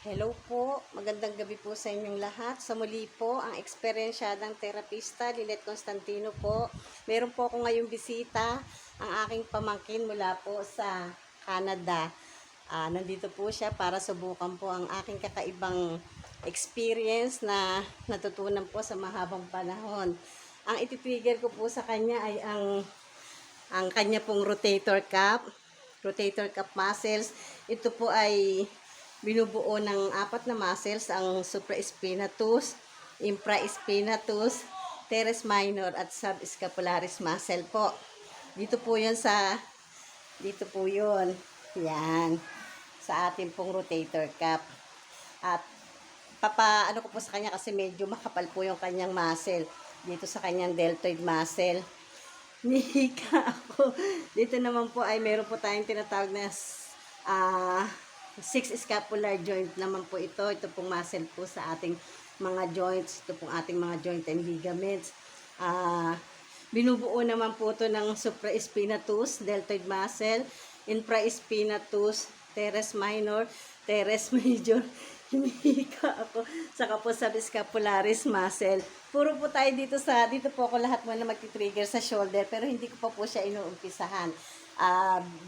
Hello po, magandang gabi po sa inyong lahat. Sa muli po, ang eksperyensyadang terapista, Lilet Constantino po. Meron po ako ngayong bisita, ang aking pamangkin mula po sa Canada. Nandito po siya para subukan po ang aking kakaibang experience na natutunan po sa mahabang panahon. Ang ititrigger ko po sa kanya ay ang kanya pong rotator cuff muscles. Ito po ay binubuo ng apat na muscles, ang supraspinatus, infraspinatus, teres minor at subscapularis muscle po. Dito po 'yon dito po 'yon. Yan. Sa ating pong rotator cuff. At ano ko po sa kanya kasi medyo makapal po yung kanyang muscle. Dito sa kanyang deltoid muscle. Nika ako. Dito naman po ay meron po tayong tinatawag na 6 scapular joint naman po ito. Ito pong muscle po sa ating mga joints. Ito pong ating mga joint and ligaments. Binubuo naman po ito ng supraspinatus, deltoid muscle, infraspinatus, teres minor, teres major. Hinihika ako. Saka po subscapularis muscle. Puro po tayo dito po ako lahat muna magti-trigger sa shoulder, pero hindi ko pa po siya inuumpisahan.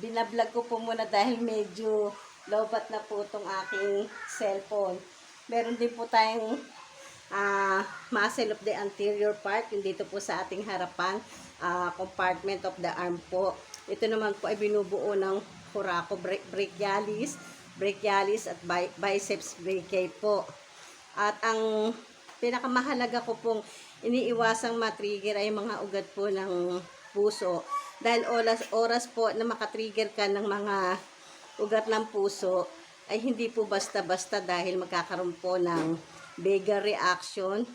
Binablog ko po muna dahil medyo lowbat na po itong aking cellphone. Meron din po tayong muscle of the anterior part, yung dito po sa ating harapan, compartment of the arm po. Ito naman po ay binubuo ng brachialis at biceps brachii po. At ang pinakamahalaga ko pong iniiwasang matrigger ay mga ugat po ng puso. Dahil oras po na makatrigger ka ng mga ugat ng puso, ay hindi po basta-basta dahil magkakaroon po ng vagal reaction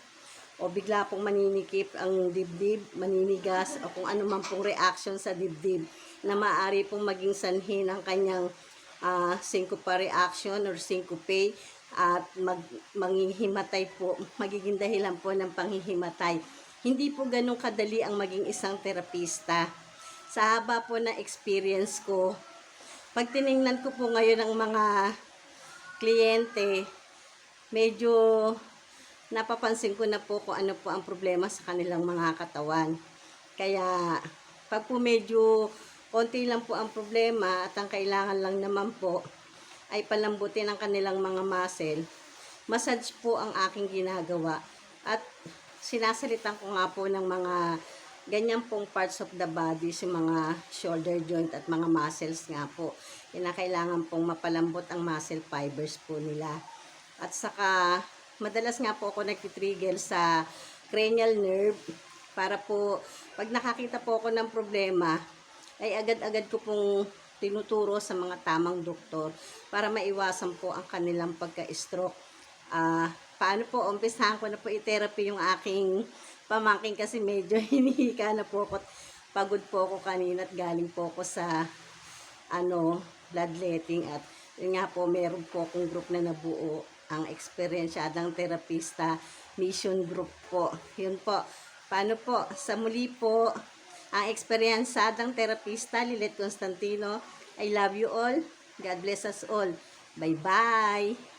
o bigla pong maninikip ang dibdib, maninigas o kung ano man pong reaction sa dibdib na maaari pong maging sanhi ng kanyang syncope reaction or syncope at manghihimatay po, magiging dahilan po ng panghihimatay. Hindi po ganun kadali ang maging isang terapista. Sa haba po na experience ko, pag tiningnan ko po ngayon ang mga kliyente, medyo napapansin ko na po kung ano po ang problema sa kanilang mga katawan. Kaya, pag po medyo konti lang po ang problema at ang kailangan lang naman po ay palambutin ang kanilang mga muscle, massage po ang aking ginagawa. At sinasalitan ko nga po ng mga ganyan pong parts of the body, yung mga shoulder joint at mga muscles nga po. Kailangan pong mapalambot ang muscle fibers po nila. At saka, madalas nga po ako nagtitrigger sa cranial nerve para po, pag nakakita po ako ng problema, ay agad-agad ko pong tinuturo sa mga tamang doktor para maiwasan po ang kanilang pagka-stroke. Paano po, umpisahan ko na po i-therapy yung aking pamangkin kasi medyo hinihika na po ako. Pagod po ako kanina at galing po ako sa bloodletting at yun nga po, meron po akong group na nabuo, ang eksperyensyadang terapista mission group po. Yun po. Paano po? Sa muli po, ang eksperyensyadang terapista Lilet Constantino. I love you all. God bless us all. Bye-bye.